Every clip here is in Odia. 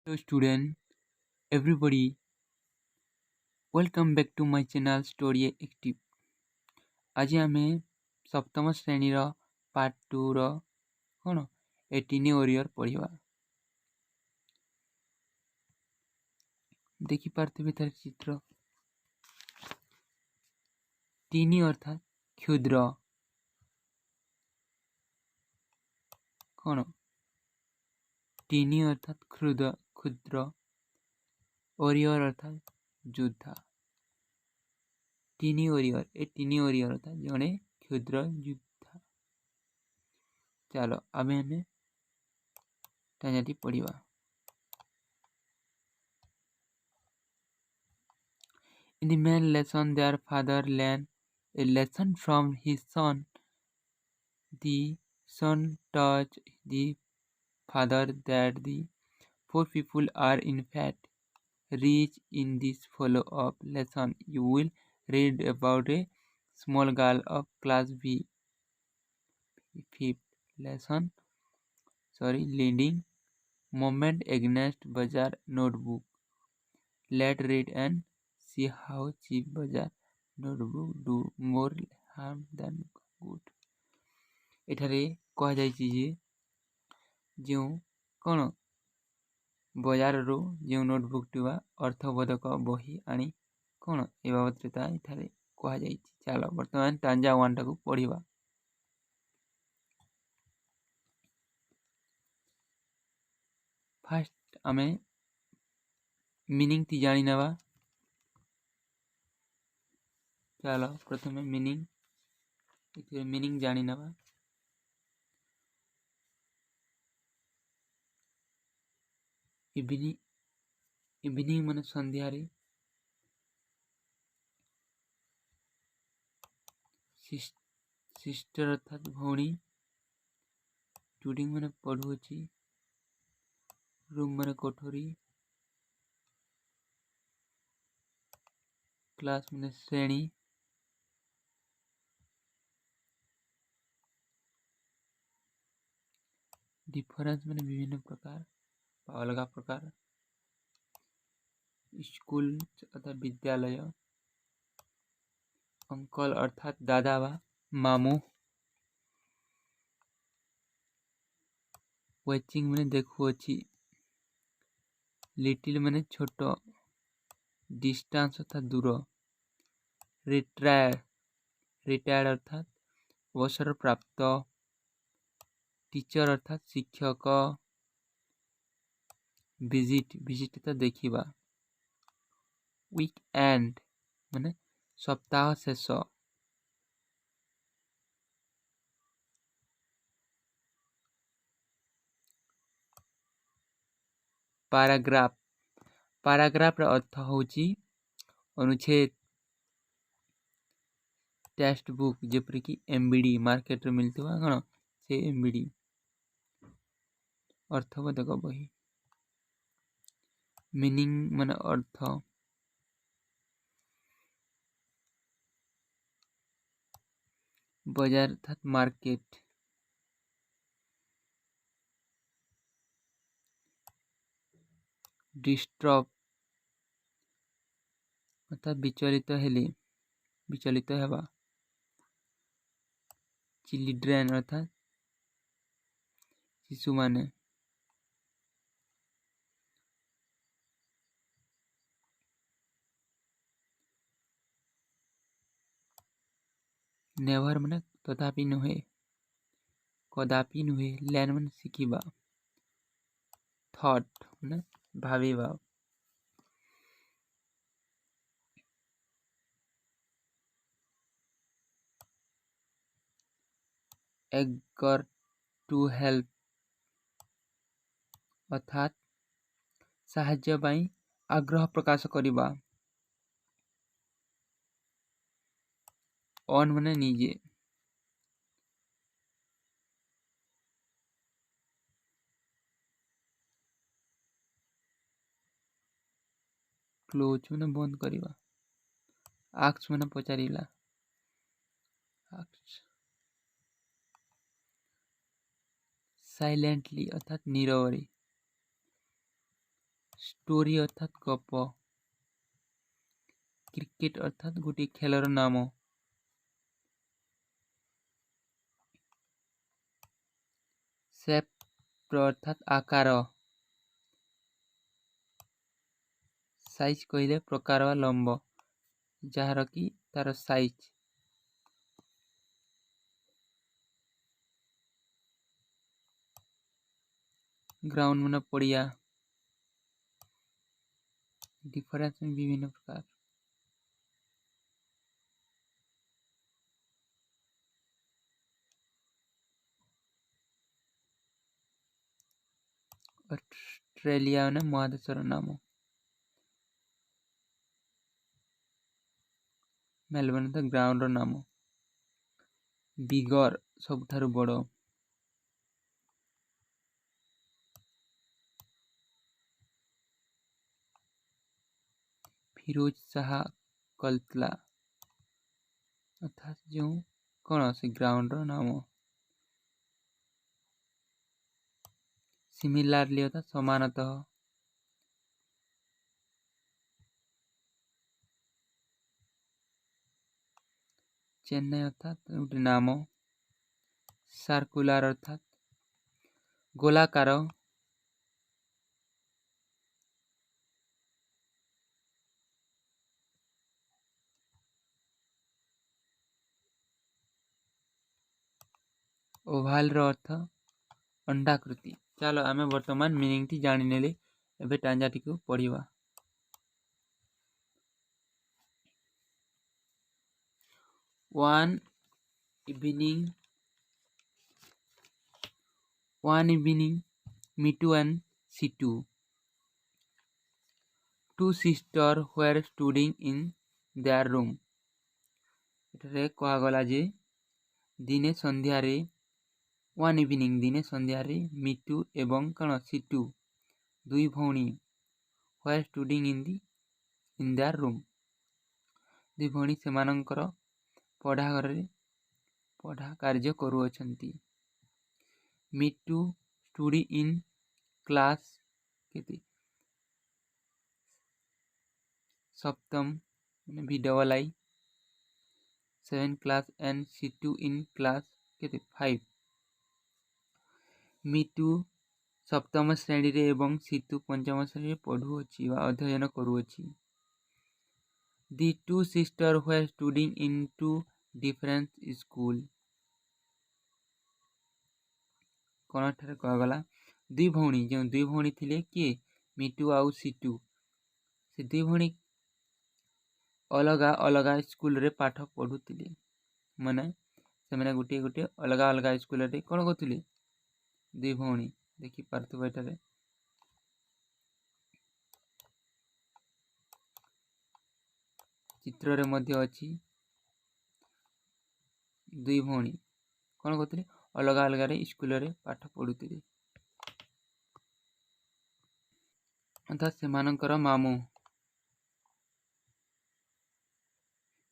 Hello student, everybody, welcome back to my channel Story Active। आज आमे सप्तम श्रेणी रो पार्ट 2 रो कोन ए टीनी ओरियर पढ़िबा। देखि पारथिबे तार चित्र। टीनी अर्थात क्षुद्र कोन टीनी अर्थात क्षुद्र ओरियर अर्थात योद्धा। टीनी ओरियर अर्थात जने क्षुद्र योद्धा। चलो आमे हमें time पढ़िबा। In the main lesson, their father learned a lesson from his son. The son taught the father that the poor people are in fact rich. In this follow-up lesson, you will read about a small girl of class B, fifth lesson, leading moment against Bazaar notebook. Let's read and see how cheap Bazaar notebook do more harm than good. एठारे कह जाइछि जे जो कोन बाजार रो जो नोटबुक टिवा अर्थबोधक बही आनी कोन ए बाबत ता एठारे कह जाइछि। चलो वर्तमान टांजा 1 टाको पढिबा। फर्स्ट आमे मीनिंग ती जानि नबा। चलो प्रथमे मीनिंग जानि नबा। इवनिंग माने संध्या रे। सिस्टर अर्थात भौणी। स्टूडिंग माने पढुछि। रूम माने कोठरी। क्लास माने श्रेणी। डिफरेंस माने विभिन्न प्रकार अलग प्रकार। स्कूल अर्थात विद्यालय। अंकल अर्थात दादा वा मामू। वाचिंग माने देखुछि। लिटिल माने छोट। डिस्टेंस अर्थात दूर। रिटायर्ड अर्थात अवसर प्राप्त। टीचर अर्थात शिक्षक। विजिट तो देखिबा। वीकेंड माने सप्ताह शेष। पैराग्राफ रो अर्थ होची अनुच्छेद। टेक्स्ट बुक जेपरि कि एमबीडी मार्केट रे मिलतवा कोन से एमबीडी अर्थबोधक बही। मीनिंग माने अर्थ। बाजार अर्थात मार्केट। डिस्टर्ब अर्थात विचलित हेबा। चिल्ड्रेन अर्थात शिशु माने। नेवर माने तथापि नुहे कदापि नुहे। लर्न माने शिखिबा। थॉट माने भाविबा। एगर टू हेल्प अर्थात साहाय्य पाई आग्रह प्रकाश करिबा। ऑन माने निजे। क्लोज माने बंद करिबा। आस्क माने पचारिला। साइलेंटली अर्थात नीरवरी। स्टोरी अर्थात गप। क्रिकेट अर्थात गोटे खेलर नाम। शेप अर्थात आकार। साइज कहले प्रकार वा लंब जार कि तार साइज। ग्राउंड मन पड़िया। डिफरेंस में विभिन्न प्रकार। ऑस्ट्रेलिया ने महादेशर नाम। मेलबोर्न तो ग्राउंड नाम। बिगर सबुठारु बड़। फिरोज शाह कलतला अर्थात जो कौन से ग्राउंड नाम। सिमिलारली अर्थात समानतः। चेन्नई अर्थात गोटे नाम। सर्कुलर अर्थात गोलाकार। ओभाल अर्थ अंडाकृति। चलो आम बर्तमान मीनिंग टी जानी नेले। एबे टांजा टी को पढ़िबा। One evening, Mitu and Situ, two sisters, were studying in their room. ଏଠାରେ କୁହାଗଲା ଯେ ଦିନେ ସନ୍ଧ୍ୟାରେ ୱାନ୍ ଇଭିନିଂ ଦିନେ ସନ୍ଧ୍ୟାରେ ମିଟୁ ଏବଂ କ'ଣ ସିଟୁ ଦୁଇ ଭଉଣୀ were studying in their room ଦୁଇ ଭଉଣୀ ସେମାନଙ୍କର ପଢ଼ାଘରରେ ପଢ଼ା କାର୍ଯ୍ୟ କରୁଅଛନ୍ତି। ମିଟୁ study in class କେତେ ସପ୍ତମ ମାନେ VII 7 class and Situ in class କେତେ 5। ମିଟୁ ସପ୍ତମ ଶ୍ରେଣୀରେ ଏବଂ ସିତୁ ପଞ୍ଚମ ଶ୍ରେଣୀରେ ପଢ଼ୁଅଛି ବା ଅଧ୍ୟୟନ କରୁଅଛି। The two sisters were studying in two different schools. କ'ଣ ଏଠାରେ କୁହାଗଲା ଦୁଇ ଭଉଣୀ ଯେଉଁ ଦୁଇ ଭଉଣୀ ଥିଲେ କିଏ ମିଟୁ ଆଉ ସିଟୁ ସେ ଦୁଇ ଭଉଣୀ ଅଲଗା ଅଲଗା ସ୍କୁଲରେ ପାଠ ପଢ଼ୁଥିଲେ। ମାନେ ସେମାନେ ଗୋଟିଏ ଗୋଟିଏ ଅଲଗା ଅଲଗା ସ୍କୁଲରେ କ'ଣ କରୁଥିଲେ ଦୁଇ ଭଉଣୀ ଦେଖିପାରୁଥିବ ଏଠାରେ। ଚିତ୍ରରେ ମଧ୍ୟ ଅଛି ଦୁଇ ଭଉଣୀ କ'ଣ କରୁଥିଲେ ଅଲଗା ଅଲଗାରେ ସ୍କୁଲରେ ପାଠ ପଢ଼ୁଥିଲେ। ଅର୍ଥାତ୍ ସେମାନଙ୍କର ମାମୁଁ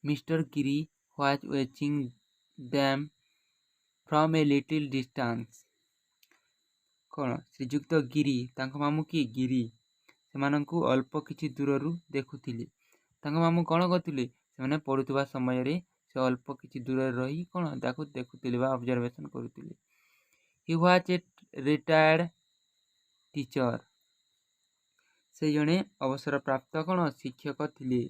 mister Giri was watching them from a little distance. କ'ଣ ଶ୍ରୀଯୁକ୍ତ ଗିରି ତାଙ୍କ ମାମୁଁ କିଏ ଗିରି ସେମାନଙ୍କୁ ଅଳ୍ପ କିଛି ଦୂରରୁ ଦେଖୁଥିଲେ। ତାଙ୍କ ମାମୁଁ କ'ଣ କରୁଥିଲେ ସେମାନେ ପଢ଼ୁଥିବା ସମୟରେ ସେ ଅଳ୍ପ କିଛି ଦୂରରେ ରହି କ'ଣ ତାକୁ ଦେଖୁଥିଲେ ବା ଅବଜର୍ଭେସନ୍ କରୁଥିଲେ। He was a retired teacher. ସେ ଜଣେ ଅବସରପ୍ରାପ୍ତ କ'ଣ ଶିକ୍ଷକ ଥିଲେ।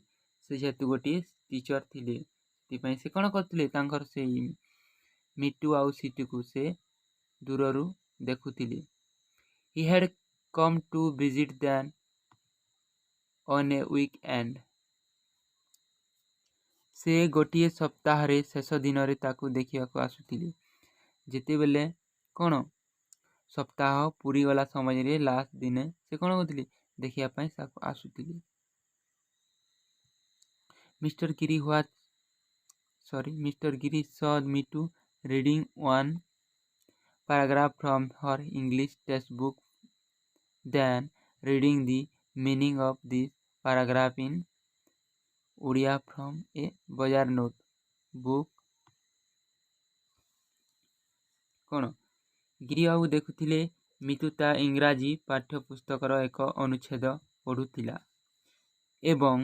ସେ ଯେହେତୁ ଗୋଟିଏ ଟିଚର ଥିଲେ ସେଥିପାଇଁ ସେ କ'ଣ କରୁଥିଲେ ତାଙ୍କର ସେଇ ମିଟୁ ଆଉ ସିଟୁକୁ ସେ ଦୂରରୁ ଦେଖୁଥିଲେ। He had come to visit them on a weekend. ସେ ଗୋଟିଏ ସପ୍ତାହରେ ଶେଷ ଦିନରେ ତାକୁ ଦେଖିବାକୁ ଆସୁଥିଲେ। ଯେତେବେଳେ କ'ଣ ସପ୍ତାହ ପୁରିଗଲା ସମୟରେ ଲାଷ୍ଟ ଦିନେ ସେ କ'ଣ କରୁଥିଲେ ଦେଖିବା ପାଇଁ ତାକୁ ଆସୁଥିଲେ। Mr. Giri saw Mitu reading one paragraph from her English textbook, then reading the meaning of this paragraph in Odia from a Bazaar notebook. କ'ଣ ଗିରି ବାବୁ ଦେଖୁଥିଲେ ମିତୁ ତା ଇଂରାଜୀ ପାଠ୍ୟପୁସ୍ତକର ଏକ ଅନୁଚ୍ଛେଦ ପଢ଼ୁଥିଲା ଏବଂ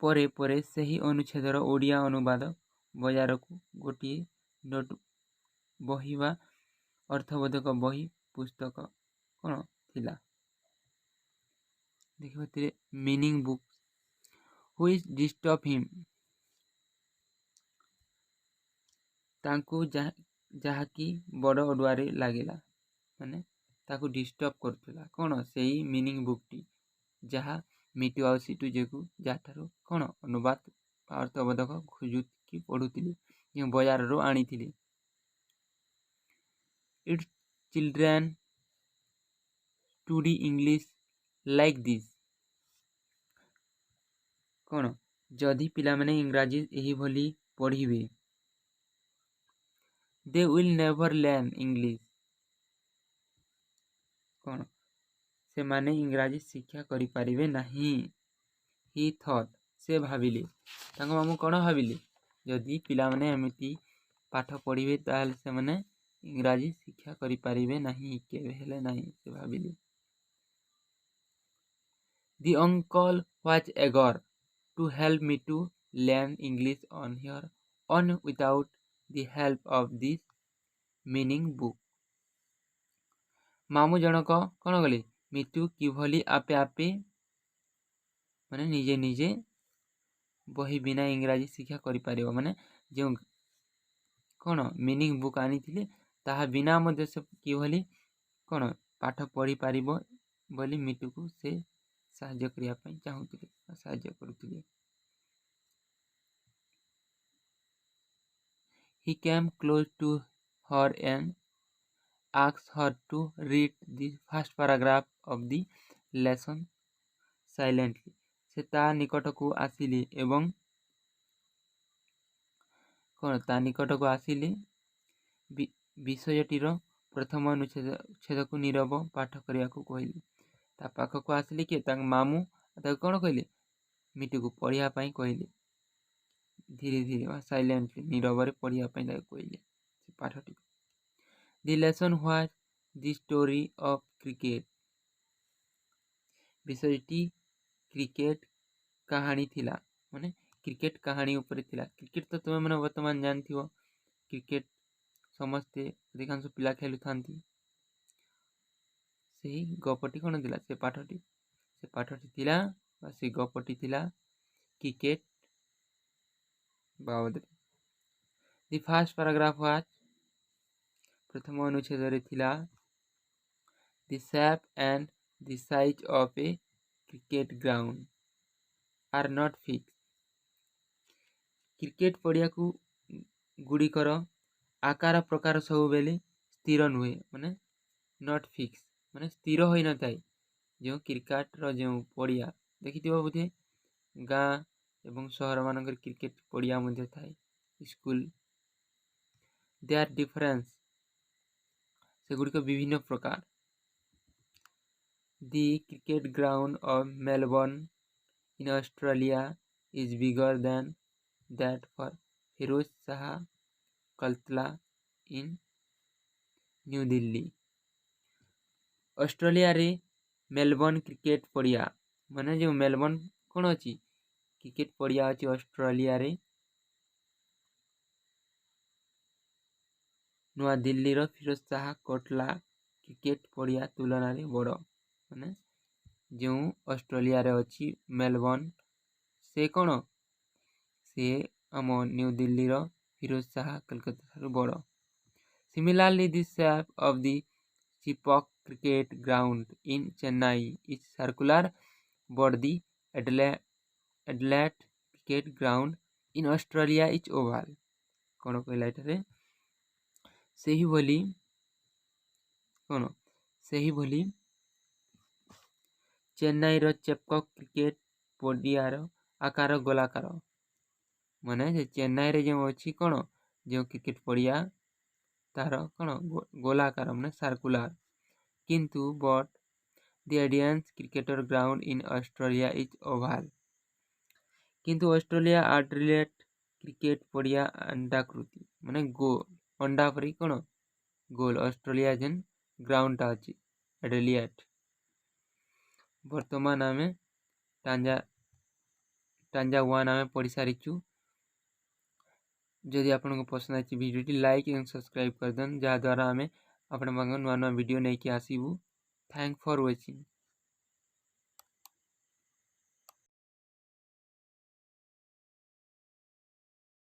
ପରେ ପରେ ସେହି ଅନୁଚ୍ଛେଦର ଓଡ଼ିଆ ଅନୁବାଦ ବଜାରକୁ ଗୋଟିଏ ନୋଟ୍ ବହି ବା ଅର୍ଥବୋଧକ ବହି ପୁସ୍ତକ କ'ଣ ଥିଲା। ଦେଖିବ ମିନିଂ ବୁକ୍ ହୁଇଚ୍ ଡିଷ୍ଟର୍ବ ହିମ୍, ତାଙ୍କୁ ଯାହାକି ବଡ଼ ଅଡ଼ୁଆରେ ଲାଗିଲା, ମାନେ ତାକୁ ଡିଷ୍ଟର୍ବ କରୁଥିଲା କ'ଣ ସେଇ ମିନିଂ ବୁକ୍ଟି, ଯାହା ମିଟୁ ଆଉ ସିଟୁ ଯାହାଠାରୁ କ'ଣ ଅନୁବାଦ ଅର୍ଥବୋଧକ ଖୋଜୁକି ପଢ଼ୁଥିଲି, ଯେଉଁ ବଜାରରୁ ଆଣିଥିଲି। It's children study English like this, କ'ଣ ଯଦି ପିଲାମାନେ ଇଂରାଜୀ ଏହିଭଳି ପଢ଼ିବେ, they will never learn English, କ'ଣ ସେମାନେ ଇଂରାଜୀ ଶିକ୍ଷା କରିପାରିବେ ନାହିଁ। ହି ଥଟ୍, ସେ ଭାବିଲେ, ତାଙ୍କ ମାମୁଁ କ'ଣ ଭାବିଲେ, ଯଦି ପିଲାମାନେ ଏମିତି ପାଠ ପଢ଼ିବେ ତାହେଲେ ସେମାନେ ଇଂରାଜୀ ଶିକ୍ଷା କରିପାରିବେ ନାହିଁ, କେବେ ହେଲେ ନାହିଁ, ସେ ଭାବିଲେ। The uncle was eager to help me to learn English on here on without the help of this meaning book. ମାମୁଁ ଜଣକ କ'ଣ କଲେ, ମିଟୁ କିଭଳି ଆପେ ଆପେ ମାନେ ନିଜେ ନିଜେ ବହି ବିନା ଇଂରାଜୀ ଶିକ୍ଷା କରିପାରିବ, ମାନେ ଯେଉଁ କ'ଣ ମିନିଂ ବୁକ୍ ଆଣିଥିଲେ ତାହା ବିନା ମଧ୍ୟ ସେ କିଭଳି କ'ଣ ପାଠ ପଢ଼ିପାରିବ ବୋଲି ମିଟୁକୁ ସେ ସାହାଯ୍ୟ କରିବା ପାଇଁ ଚାହୁଁଥିଲେ, ସାହାଯ୍ୟ କରୁଥିଲେ। He came close to her and asked her to read the first paragraph of the lesson silently. ସେ ତା ନିକଟକୁ ଆସିଲେ ଏବଂ ବିଷୟଟିର ପ୍ରଥମ ଅନୁଚ୍ଛେଦକୁ ନୀରବ ପାଠ କରିବାକୁ କହିଲେ। ତା ପାଖକୁ ଆସିଲେ କିଏ, ତାଙ୍କ ମାମୁଁ ତାକୁ କ'ଣ କହିଲେ, ମିଟୁକୁ ପଢ଼ିବା ପାଇଁ କହିଲେ, ଧୀରେ ଧୀରେ ବା ସାଇଲେଣ୍ଟଲି ନୀରବରେ ପଢ଼ିବା ପାଇଁ ତାକୁ କହିଲେ ସେ ପାଠଟିକୁ। The lesson was the story of cricket, ବିଷୟଟି କ୍ରିକେଟ କାହାଣୀ ଥିଲା, ମାନେ କ୍ରିକେଟ କାହାଣୀ ଉପରେ ଥିଲା। କ୍ରିକେଟ ତ ତୁମେ ମାନେ ବର୍ତ୍ତମାନ ଜାଣିଥିବ, କ୍ରିକେଟ ସମସ୍ତେ ଅଧିକାଂଶ ପିଲା ଖେଳୁଥାନ୍ତି। ସେହି ଗପଟି କ'ଣ ଥିଲା, ସେ ପାଠଟି ଥିଲା ବା ସେ ଗପଟି ଥିଲା କ୍ରିକେଟ ବାବଦରେ। ଦି ଫାର୍ଷ୍ଟ ପାରାଗ୍ରାଫ ୱାଜ୍, ପ୍ରଥମ ଅନୁଚ୍ଛେଦରେ ଥିଲା, the shape and the size of a cricket ground are not fixed. Cricket ପଡ଼ିଆକୁ ଗୁଡ଼ିକର ଆକାର ପ୍ରକାର ସବୁବେଳେ ସ୍ଥିର ନୁହେଁ, ମାନେ ନଟ୍ ଫିକ୍ସ, ମାନେ ସ୍ଥିର ହୋଇନଥାଏ। ଯେଉଁ କ୍ରିକେଟର ଯେଉଁ ପଡ଼ିଆ ଦେଖିଥିବ ବୋଧେ, ଗାଁ ଏବଂ ସହରମାନଙ୍କରେ କ୍ରିକେଟ ପଡ଼ିଆ ମଧ୍ୟ ଥାଏ, ସ୍କୁଲ। ଦେୟାର ଡିଫରେନ୍ସ, ସେଗୁଡ଼ିକ ବିଭିନ୍ନ ପ୍ରକାର। The cricket ground of Melbourne in Australia is bigger than that for Feroz Shah Kotla in New Delhi. ଅଷ୍ଟ୍ରେଲିଆରେ ମେଲବର୍ନ କ୍ରିକେଟ ପଡ଼ିଆ, ମାନେ ଯେଉଁ ମେଲବର୍ନ କ'ଣ ଅଛି, କ୍ରିକେଟ ପଡ଼ିଆ ଅଛି ଅଷ୍ଟ୍ରେଲିଆରେ, ନୂଆଦିଲ୍ଲୀର ଫିରୋଜ ଶାହ କୋଟଲା କ୍ରିକେଟ ପଡ଼ିଆ ତୁଳନାରେ ବଡ଼। ମାନେ ଯେଉଁ ଅଷ୍ଟ୍ରେଲିଆରେ ଅଛି ମେଲବର୍ନ, ସେ କ'ଣ, ସେ ଆମ ନ୍ୟୁ ଦିଲ୍ଲୀର ଫିରୋଜ ଶାହ କଲକାତା ଠାରୁ ବଡ଼। Similarly the shape of the Chepauk cricket ground in Chennai is circular, but the Adelaide cricket ground in Australia is oval. କ'ଣ କହିଲା ଏଠାରେ, ସେହିଭଳି ଚେନ୍ନାଇର ଚେପକ୍ କ୍ରିକେଟ ପଡ଼ିଆର ଆକାର ଗୋଲାକାର, ମାନେ ସେ ଚେନ୍ନାଇରେ ଯେଉଁ ଅଛି କ'ଣ, ଯେଉଁ କ୍ରିକେଟ ପଡ଼ିଆ ତାହାର କ'ଣ ଗୋଲାକାର, ମାନେ ସାର୍କୁଲାର, କିନ୍ତୁ ବଟ୍ ଦି ଏଡିଏନ୍ସ କ୍ରିକେଟର ground in Australia is oval, किंतु ऑस्ट्रेलिया आड्रिलेट क्रिकेट पड़िया अंडाकृति माने गोल अंडा परी कौन गोल ऑस्ट्रेलिया जेन ग्राउंडटा अच्छी एडिलेट बर्तमान आम टांजा 1 आम पढ़ी सारीचु। जदि आपको पसंद आई भिडियोटी लाइक एंड सब्सक्राइब कर दें जहाँद्वारा आम आपण नुआ नुआ वीडियो नहीं कि आसबू। Thank for watching.